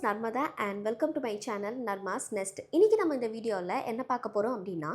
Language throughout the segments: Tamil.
Narmada and welcome to my channel Narma's nest. இன்றைக்கி நம்ம இந்த வீடியோவில் என்ன பார்க்க போகிறோம் அப்படின்னா,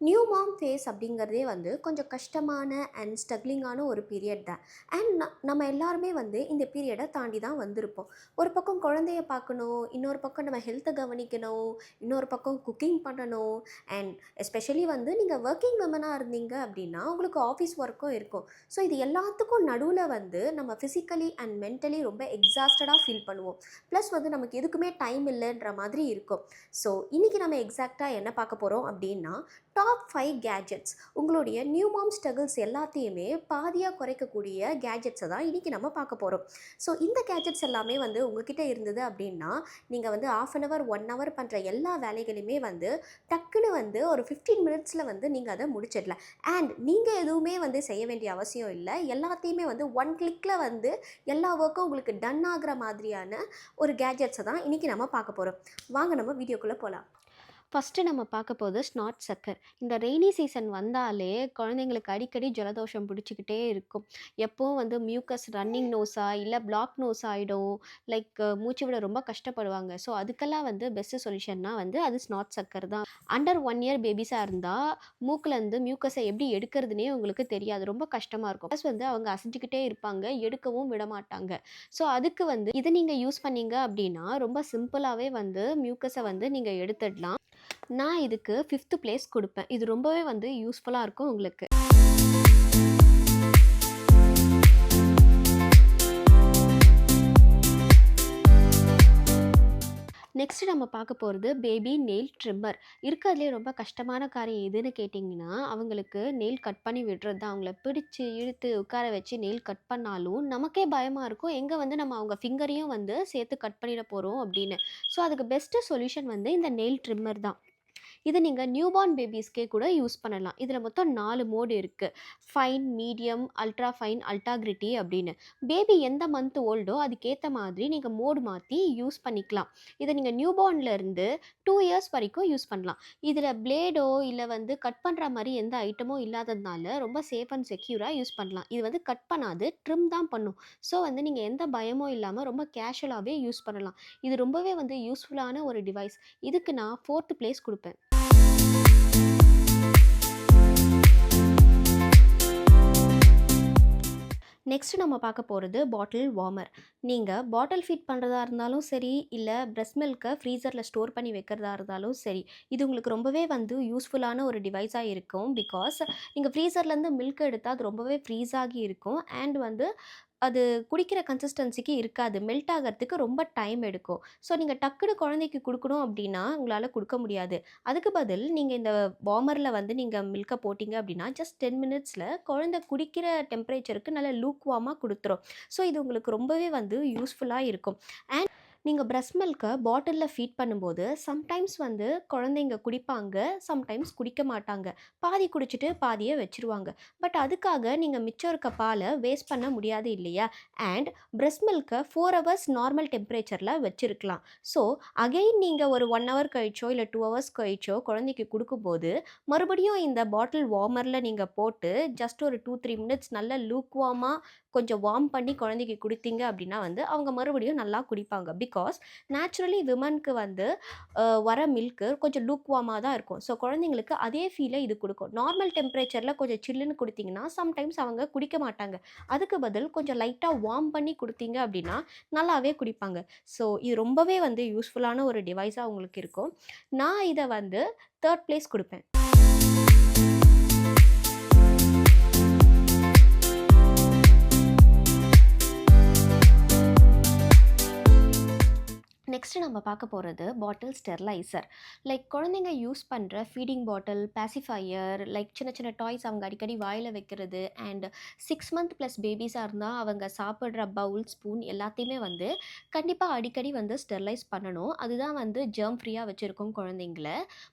நியூ மாம் ஃபேஸ் அப்படிங்கிறதே வந்து கொஞ்சம் கஷ்டமான அண்ட் ஸ்ட்ரகிளிங்கான ஒரு பீரியட் தான். அண்ட் நம்ம எல்லாருமே வந்து இந்த பீரியடை தாண்டி தான் வந்திருப்போம். ஒரு பக்கம் குழந்தைய பார்க்கணும், இன்னொரு பக்கம் நம்ம ஹெல்த்தை கவனிக்கணும், இன்னொரு பக்கம் குக்கிங் பண்ணணும். அண்ட் எஸ்பெஷலி வந்து நீங்கள் ஒர்க்கிங் விமனாக இருந்தீங்க அப்படின்னா உங்களுக்கு ஆஃபீஸ் ஒர்க்கும் இருக்கும். ஸோ இது எல்லாத்துக்கும் நடுவில் வந்து நம்ம ஃபிசிக்கலி அண்ட் மென்டலி ரொம்ப எக்ஸாஸ்டடாக ஃபீல் பண்ணுவோம். ப்ளஸ் வந்து நமக்கு எதுக்குமே டைம் இல்லைன்ற மாதிரி இருக்கும். ஸோ இன்றைக்கி நம்ம எக்ஸாக்டாக என்ன பார்க்க போகிறோம் அப்படின்னா, டாப் 5 கேஜெட்ஸ், உங்களுடைய நியூ மாம் ஸ்ட்ரகிள்ஸ் எல்லாத்தையுமே பாதியாக குறைக்கக்கூடிய கேஜெட்ஸை தான் இன்றைக்கி நம்ம பார்க்க போகிறோம். ஸோ இந்த கேஜெட்ஸ் எல்லாமே வந்து உங்ககிட்ட இருந்தது அப்படின்னா, நீங்கள் வந்து 1/2 hour 1 hour பண்ணுற எல்லா வேலைகளையுமே வந்து டக்குன்னு வந்து ஒரு 15 மினிட்ஸில் வந்து நீங்கள் அதை முடிச்சிடலாம். அண்ட் நீங்கள் எதுவுமே வந்து செய்ய வேண்டிய அவசியம் இல்லை. எல்லாத்தையுமே வந்து 1 கிளிக்கில் வந்து எல்லா ஒர்க்கும் உங்களுக்கு டன் ஆகிற மாதிரியான ஒரு கேஜெட்ஸை தான் இன்றைக்கி நம்ம பார்க்க போகிறோம். வாங்க நம்ம வீடியோக்குள்ளே போகலாம். ஃபஸ்ட்டு நம்ம பார்க்க போகிறது ஸ்நாட் சக்கர். இந்த ரெய்னி சீசன் வந்தாலே குழந்தைங்களுக்கு அடிக்கடி ஜலதோஷம் பிடிச்சிக்கிட்டே இருக்கும். எப்போவும் வந்து மியூக்கஸ் ரன்னிங் நோஸாக இல்லை பிளாக் நோஸ் ஆகிடும். மூச்சு விட ரொம்ப கஷ்டப்படுவாங்க. ஸோ அதுக்கெல்லாம் வந்து பெஸ்ட்டு சொல்யூஷன்னா வந்து அது ஸ்நாட் சக்கர் தான். அண்டர் 1 year பேபிஸாக இருந்தால் மூக்கிலேருந்து மியூக்கஸை எப்படி எடுக்கிறதுனே உங்களுக்கு தெரியாது, ரொம்ப கஷ்டமாக இருக்கும். ப்ளஸ் வந்து அவங்க அசைஞ்சிக்கிட்டே இருப்பாங்க, எடுக்கவும் விட மாட்டாங்க. ஸோ அதுக்கு வந்து இதை நீங்கள் யூஸ் பண்ணீங்க அப்படின்னா ரொம்ப சிம்பிளாகவே வந்து மியூக்கஸை வந்து நீங்கள் எடுத்துடலாம். நான் இதுக்கு 5th பிளேஸ் கொடுப்பேன். இது ரொம்பவே வந்து யூஸ்ஃபுல்லாக இருக்கும் உங்களுக்கு. நெக்ஸ்ட் நம்ம பார்க்க போகிறது பேபி நெயில் ட்ரிம்மர். இருக்கிறதுலே ரொம்ப கஷ்டமான காரியம் எதுன்னு கேட்டிங்கன்னா, அவங்களுக்கு நெயில் கட் பண்ணி விடுறது தான். அவங்கள பிடிச்சி இழுத்து உட்கார வச்சு நெயில் கட் பண்ணாலும் நமக்கே பயமாக இருக்கும், எங்கே வந்து நம்ம அவங்க ஃபிங்கரையும் வந்து சேர்த்து கட் பண்ணிட போகிறோம் அப்படின்னு. ஸோ அதுக்கு பெஸ்ட்டு சொல்யூஷன் வந்து இந்த நெயில் ட்ரிம்மர் தான். இதை நீங்கள் நியூபார்ன் பேபிஸ்க்கே கூட யூஸ் பண்ணலாம். இதில் மொத்தம் 4 மோடு இருக்குது. Fine, medium, ultra fine, ultra gritty அப்படின்னு. பேபி எந்த மந்த் ஓல்டோ அதுக்கேற்ற மாதிரி நீங்கள் மோடு மாற்றி யூஸ் பண்ணிக்கலாம். இதை நீங்கள் நியூபார்ன்லேருந்து 2 years வரைக்கும் யூஸ் பண்ணலாம். இதில் பிளேடோ இல்லை வந்து கட் பண்ணுற மாதிரி எந்த ஐட்டமும் இல்லாததுனால ரொம்ப சேஃப் அண்ட் செக்யூராக யூஸ் பண்ணலாம். இது வந்து கட் பண்ணாது, ட்ரிம் தான் பண்ணும். ஸோ வந்து நீங்கள் எந்த பயமும் இல்லாமல் ரொம்ப கேஷுவலாகவே யூஸ் பண்ணலாம். இது ரொம்பவே வந்து யூஸ்ஃபுல்லான ஒரு டிவைஸ். இதுக்கு நான் 4th பிளேஸ் கொடுப்பேன். நெக்ஸ்ட்டு நம்ம பார்க்க போகிறது பாட்டில் வார்மர். நீங்கள் பாட்டில் ஃபீட் பண்ணுறதா இருந்தாலும் சரி, இல்லை பிரஸ்ட் மில்கை ஃப்ரீசரில் ஸ்டோர் பண்ணி வைக்கிறதா இருந்தாலும் சரி, இது உங்களுக்கு ரொம்பவே வந்து யூஸ்ஃபுல்லான ஒரு டிவைஸாக இருக்கும். பிகாஸ் நீங்கள் ஃப்ரீசர்லேருந்து மில்க் எடுத்தால் அது ரொம்பவே ஃப்ரீஸ் ஆகி இருக்கும். அண்ட் வந்து அது குடிக்கிற கன்சிஸ்டன்சிக்கு இருக்காது, மெல்ட் ஆகிறதுக்கு ரொம்ப டைம் எடுக்கும். ஸோ நீங்கள் டக்குனு குழந்தைக்கு கொடுக்கணும் அப்படின்னா உங்களால் கொடுக்க முடியாது. அதுக்கு பதில் நீங்கள் இந்த வார்மரில் வந்து நீங்கள் மில்கை போட்டிங்க அப்படின்னா ஜஸ்ட் 10 மினிட்ஸில் குழந்தை குடிக்கிற டெம்பரேச்சருக்கு நல்ல லூக் வார்மாக கொடுத்துரும். ஸோ இது உங்களுக்கு ரொம்பவே வந்து யூஸ்ஃபுல்லாக இருக்கும். அண்ட் நீங்கள் பிரஸ்ட் மில்கை பாட்டிலில் ஃபீட் பண்ணும்போது சம்டைம்ஸ் வந்து குழந்தைங்க குடிப்பாங்க, சம்டைம்ஸ் குடிக்க மாட்டாங்க. பாதி குடிச்சிட்டு பாதியை வச்சுருவாங்க. பட் அதுக்காக நீங்கள் மிச்சம் இருக்க பாலை வேஸ்ட் பண்ண முடியாது இல்லையா? அண்ட் பிரஸ்ட் மில்கை 4 hours நார்மல் டெம்பரேச்சரில் வச்சுருக்கலாம். ஸோ அகெயின் நீங்கள் ஒரு 1 hour கழிச்சோ இல்லை 2 hours கழிச்சோ குழந்தைக்கு கொடுக்கும்போது மறுபடியும் இந்த பாட்டில் வார்மரில் நீங்கள் போட்டு ஜஸ்ட் ஒரு 2-3 மினிட்ஸ் நல்ல லூக் வார்மாக கொஞ்சம் வார்ம் பண்ணி குழந்தைக்கு கொடுத்தீங்க அப்படின்னா வந்து அவங்க மறுபடியும் நல்லா குடிப்பாங்க. பிகாஸ் நேச்சுரலி விமனுக்கு வந்து வர மில்க்கு கொஞ்சம் லூக் வார்மாக தான் இருக்கும். ஸோ குழந்தைங்களுக்கு அதே ஃபீலை இது கொடுக்கும். நார்மல் டெம்பரேச்சரில் கொஞ்சம் சில்லுன்னு கொடுத்தீங்கன்னா சம்டைம்ஸ் அவங்க குடிக்க மாட்டாங்க. அதுக்கு பதில் கொஞ்சம் லைட்டாக வார்ம் பண்ணி கொடுத்தீங்க அப்படின்னா நல்லாவே குடிப்பாங்க. ஸோ இது ரொம்பவே வந்து யூஸ்ஃபுல்லான ஒரு டிவைஸாக உங்களுக்கு இருக்கும். நான் இதை வந்து 3rd பிளேஸ் கொடுப்பேன். நெக்ஸ்ட்டு நம்ம பார்க்க போகிறது பாட்டில் ஸ்டெர்லைசர். குழந்தைங்க யூஸ் பண்ணுற ஃபீடிங் பாட்டில், பேசிஃபையர், சின்ன சின்ன டாய்ஸ் அவங்க அடிக்கடி வாயில் வைக்கிறது. அண்ட் 6 month ப்ளஸ் பேபிஸாக இருந்தால் அவங்க சாப்பிட்ற பவுல், ஸ்பூன் எல்லாத்தையுமே வந்து கண்டிப்பாக அடிக்கடி வந்து ஸ்டெர்லைஸ் பண்ணணும். அதுதான் வந்து ஜெர்ம் ஃப்ரீயாக வச்சுருக்கோம் குழந்தைங்கள.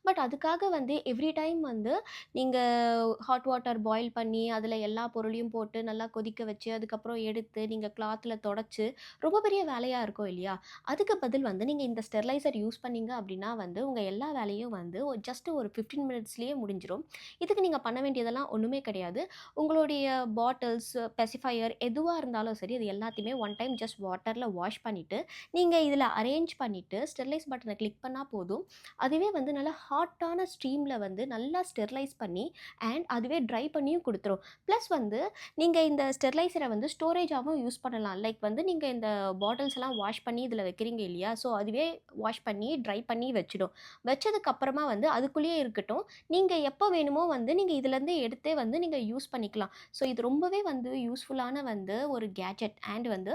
பட் அதுக்காக வந்து எவ்ரி டைம் வந்து நீங்கள் ஹாட் வாட்டர் பாயில் பண்ணி அதில் எல்லா பொருளையும் போட்டு நல்லா கொதிக்க வச்சு அதுக்கப்புறம் எடுத்து நீங்கள் கிளாத்தில் தொடச்சி ரொம்ப பெரிய வேலையாக இருக்கும் இல்லையா? அதுக்கு பதில் வந்து வந்து நீங்கள் இந்த ஸ்டெர்லைசர் யூஸ் பண்ணீங்க அப்படின்னா வந்து உங்கள் எல்லா வேலையும் வந்து ஜஸ்ட் ஒரு 15 மினிட்ஸ்லேயே முடிஞ்சிடும். இதுக்கு நீங்கள் பண்ண வேண்டியதெல்லாம் ஒன்றுமே கிடையாது. உங்களுடைய பாட்டில்ஸ், பெசிஃபையர் எதுவாக இருந்தாலும் சரி, அது எல்லாத்தையுமே ஒன் டைம் ஜஸ்ட் வாட்டரில் வாஷ் பண்ணிவிட்டு நீங்கள் இதில் அரேஞ்ச் பண்ணிவிட்டு ஸ்டெர்லைஸ் பட்டனை கிளிக் பண்ணால் போதும். அதுவே வந்து நல்லா ஹாட்டான ஸ்ட்ரீமில் வந்து நல்லா ஸ்டெர்லைஸ் பண்ணி அண்ட் அதுவே ட்ரை பண்ணியும் கொடுத்துரும். ப்ளஸ் வந்து நீங்கள் இந்த ஸ்டெர்லைசரை வந்து ஸ்டோரேஜாகவும் யூஸ் பண்ணலாம். லைக் வந்து நீங்கள் இந்த பாட்டில்ஸ் எல்லாம் வாஷ் பண்ணி இதில் வைக்கிறீங்க இல்லையா, ஸோ அதுவே வாஷ் பண்ணி ட்ரை பண்ணி வச்சிடும். வச்சதுக்கப்புறமா வந்து அதுக்குள்ளேயே இருக்கட்டும். நீங்கள் எப்போ வேணுமோ வந்து நீங்கள் இதுலேருந்து எடுத்தே வந்து நீங்கள் யூஸ் பண்ணிக்கலாம். ஸோ இது ரொம்பவே வந்து யூஸ்ஃபுல்லான வந்து ஒரு கேஜெட். அண்ட் வந்து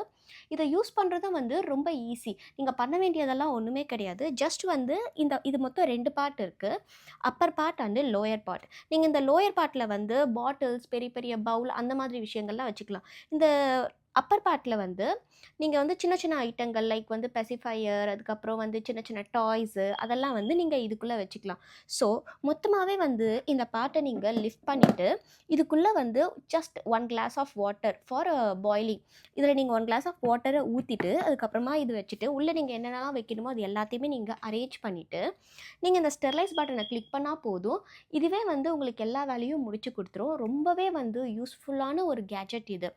இதை யூஸ் பண்ணுறதும் வந்து ரொம்ப ஈஸி. நீங்கள் பண்ண வேண்டியதெல்லாம் ஒன்றுமே கிடையாது. ஜஸ்ட் வந்து இது மொத்தம் 2 பார்ட் இருக்குது. Appar part and lower part. நீங்கள் இந்த லோயர் பார்ட்டில் வந்து பாட்டில்ஸ், பெரிய பெரிய பவுல் அந்த மாதிரி விஷயங்கள்லாம் வச்சுக்கலாம். இந்த அப்பர் பார்ட்டில் வந்து நீங்கள் வந்து சின்ன சின்ன ஐட்டங்கள் லைக் வந்து பெசிஃபையர், அதுக்கப்புறம் வந்து சின்ன சின்ன டாய்ஸு அதெல்லாம் வந்து நீங்கள் இதுக்குள்ளே வச்சுக்கலாம். ஸோ மொத்தமாகவே வந்து இந்த பார்ட்டை நீங்கள் லிஃப்ட் பண்ணிவிட்டு இதுக்குள்ளே வந்து just 1 glass of water for boiling. இதில் நீங்கள் 1 கிளாஸ் ஆஃப் வாட்டரை ஊற்றிட்டு அதுக்கப்புறமா இது வச்சுட்டு உள்ளே நீங்கள் என்னென்னலாம் வைக்கணுமோ அது எல்லாத்தையுமே நீங்கள் அரேஞ்ச் பண்ணிவிட்டு நீங்கள் இந்த ஸ்டெர்லைஸ் பட்டனை கிளிக் பண்ணால் போதும். இதுவே வந்து உங்களுக்கு எல்லா வேலையும் முடிச்சு கொடுத்துரும். ரொம்பவே வந்து யூஸ்ஃபுல்லான ஒரு கேஜெட் இது.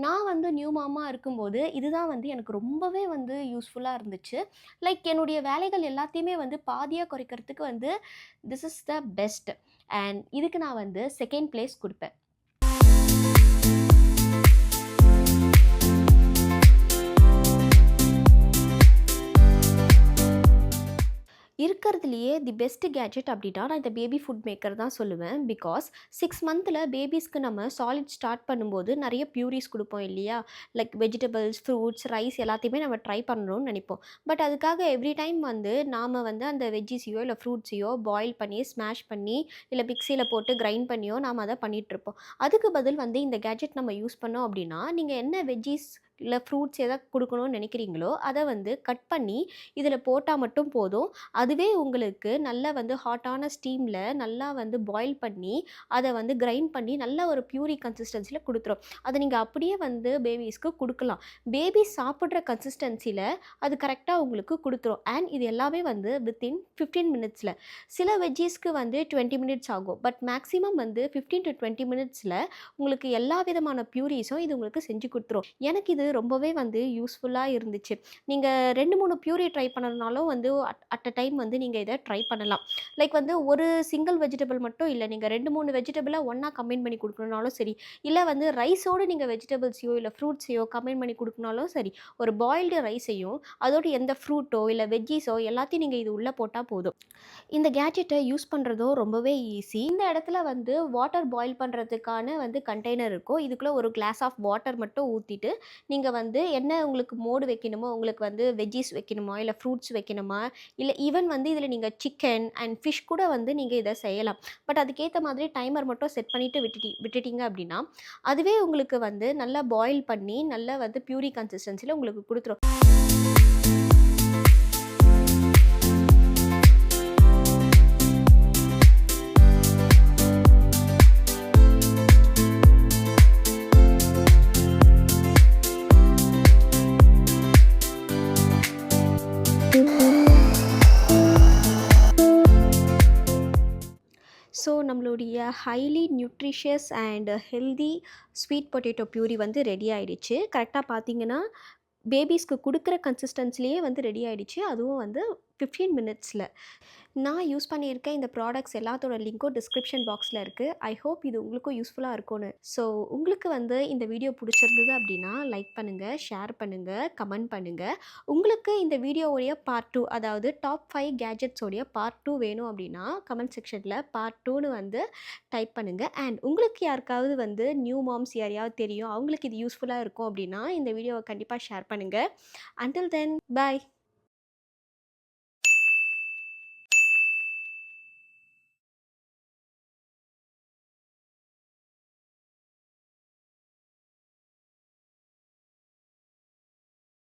நான் வந்து நியூ மாமா இருக்கும்போது இதுதான் வந்து எனக்கு ரொம்பவே வந்து யூஸ்ஃபுல்லாக இருந்துச்சு. லைக் என்னுடைய வேலைகள் எல்லாத்தையுமே வந்து பாதியாக குறைக்கிறதுக்கு வந்து this is the best. And இதுக்கு நான் வந்து செகண்ட் பிளேஸ் கொடுப்பேன். இருக்கிறதுலையே தி பெஸ்ட் கேஜெட் அப்படின்னா நான் இந்த பேபி ஃபுட் மேக்கர் தான் சொல்லுவேன். பிகாஸ் 6 மந்தில் பேபிஸ்க்கு நம்ம சாலிட் ஸ்டார்ட் பண்ணும்போது நிறைய பியூரிஸ் கொடுப்போம் இல்லையா, லைக் வெஜிடபிள்ஸ், ஃப்ரூட்ஸ், ரைஸ் எல்லாத்தையுமே நம்ம ட்ரை பண்ணணும்னு நினைப்போம். பட் அதுக்காக எவ்ரி டைம் வந்து நாம் வந்து அந்த வெஜ்ஜிஸையோ இல்லை ஃப்ரூட்ஸையோ பாயில் பண்ணி ஸ்மாஷ் பண்ணி இல்லை மிக்சியில் போட்டு கிரைண்ட் பண்ணியோ நாம் அதை பண்ணிகிட்ருப்போம். அதுக்கு பதில் வந்து இந்த கேஜெட் நம்ம யூஸ் பண்ணோம் அப்படின்னா நீங்கள் என்ன வெஜ்ஜீஸ் இல்லை ஃப்ரூட்ஸ் எதை கொடுக்கணும்னு நினைக்கிறீங்களோ அதை வந்து கட் பண்ணி இதில் போட்டால் மட்டும் போதும். அதுவே உங்களுக்கு நல்லா வந்து ஹாட்டான ஸ்டீமில் நல்லா வந்து பாயில் பண்ணி அதை வந்து கிரைண்ட் பண்ணி நல்ல ஒரு பியூரி கன்சிஸ்டன்சியில் கொடுத்துரும். அதை நீங்கள் அப்படியே வந்து பேபிஸ்க்கு கொடுக்கலாம். பேபிஸ் சாப்பிட்ற கன்சிஸ்டன்சியில் அது கரெக்டாக உங்களுக்கு கொடுத்துரும். அண்ட் இது எல்லாமே வந்து வித்தின் 15 மினிட்ஸில். சில வெஜ்ஜீஸ்க்கு வந்து 20 மினிட்ஸ் ஆகும். பட் மேக்ஸிமம் வந்து 15 to 20 மினிட்ஸில் உங்களுக்கு எல்லா விதமான பியூரிஸும் இது உங்களுக்கு செஞ்சு கொடுத்துரும். எனக்கு இது ரொம்பவே வந்து யூஸ்ஃபுல்லாக இருந்துச்சு. நீங்கள் 2-3 பியூரி ட்ரை பண்ணதுனாலும் வந்து அட் அ டைம் வந்து நீங்கள் இதை ட்ரை பண்ணலாம். லைக் வந்து ஒரு சிங்கிள் வெஜிடபிள் மட்டும் இல்லை, நீங்கள் 2-3 வெஜிடபிளை ஒன்றா கம்பைன் பண்ணி கொடுக்கணுனாலும் சரி, இல்லை வந்து ரைஸோடு நீங்கள் வெஜிடபிள்ஸையோ இல்லை ஃப்ரூட்ஸையோ கம்பைன் பண்ணி கொடுக்கணுனாலும் சரி, ஒரு பாயில்டு ரைஸையும் அதோடு எந்த ஃப்ரூட்டோ இல்லை வெஜ்ஜீஸோ எல்லாத்தையும் நீங்கள் இது உள்ளே போட்டால் போதும். இந்த கேட்ஜெட்டை யூஸ் பண்ணுறதோ ரொம்பவே ஈஸி. இந்த இடத்துல வந்து வாட்டர் பாயில் பண்ணுறதுக்கான வந்து கண்டெய்னர் இருக்கும். இதுக்குள்ளே ஒரு கிளாஸ் ஆஃப் வாட்டர் மட்டும் ஊற்றிட்டு நீங்கள் வந்து என்ன உங்களுக்கு மோடு வைக்கணுமோ, உங்களுக்கு வந்து வெஜ்ஜீஸ் வைக்கணுமா இல்லை ஃப்ரூட்ஸ் வைக்கணுமா, இல்லை ஈவன் வந்து இதில் நீங்கள் சிக்கன் அண்ட் ஃபிஷ் கூட வந்து நீங்கள் இதை செய்யலாம். பட் அதுக்கேற்ற மாதிரி டைமர் மட்டும் செட் பண்ணிவிட்டு விட்டுட்டீங்க அப்படின்னா அதுவே உங்களுக்கு வந்து நல்லா பாயில் பண்ணி நல்லா வந்து பியூரி கன்சிஸ்டன்சியில் உங்களுக்கு கொடுத்துரும். ஸோ நம்மளுடைய highly nutritious and healthy sweet potato puree வந்து ரெடி ஆகிடுச்சு. கரெக்டாக பார்த்தீங்கன்னா பேபிஸ்க்கு கொடுக்குற கன்சிஸ்டன்சிலேயே வந்து ரெடி ஆகிடுச்சு. அதுவும் வந்து 15 மினிட்ஸில். நான் யூஸ் பண்ணியிருக்க இந்த ப்ராடக்ட்ஸ் எல்லாத்தோட லிங்க்கும் டிஸ்கிரிப்ஷன் பாக்ஸில் இருக்குது. ஐ ஹோப் இது உங்களுக்கும் யூஸ்ஃபுல்லாக இருக்கும்னு. ஸோ உங்களுக்கு வந்து இந்த வீடியோ பிடிச்சிருந்தது அப்படின்னா லைக் பண்ணுங்கள், ஷேர் பண்ணுங்கள், கமெண்ட் பண்ணுங்கள். உங்களுக்கு இந்த வீடியோவுடைய பார்ட் 2, அதாவது டாப் 5 கேஜெட்ஸோடைய பார்ட் 2 வேணும் அப்படின்னா கமெண்ட் செக்ஷனில் பார்ட் 2ன்னு வந்து டைப் பண்ணுங்கள். அண்ட் உங்களுக்கு யாருக்காவது வந்து நியூ மாம்ஸ் யாரையாவது தெரியும், அவங்களுக்கு இது யூஸ்ஃபுல்லாக இருக்கும் அப்படின்னா இந்த வீடியோவை கண்டிப்பாக ஷேர் பண்ணுங்கள். அன்டில் தென், பாய்.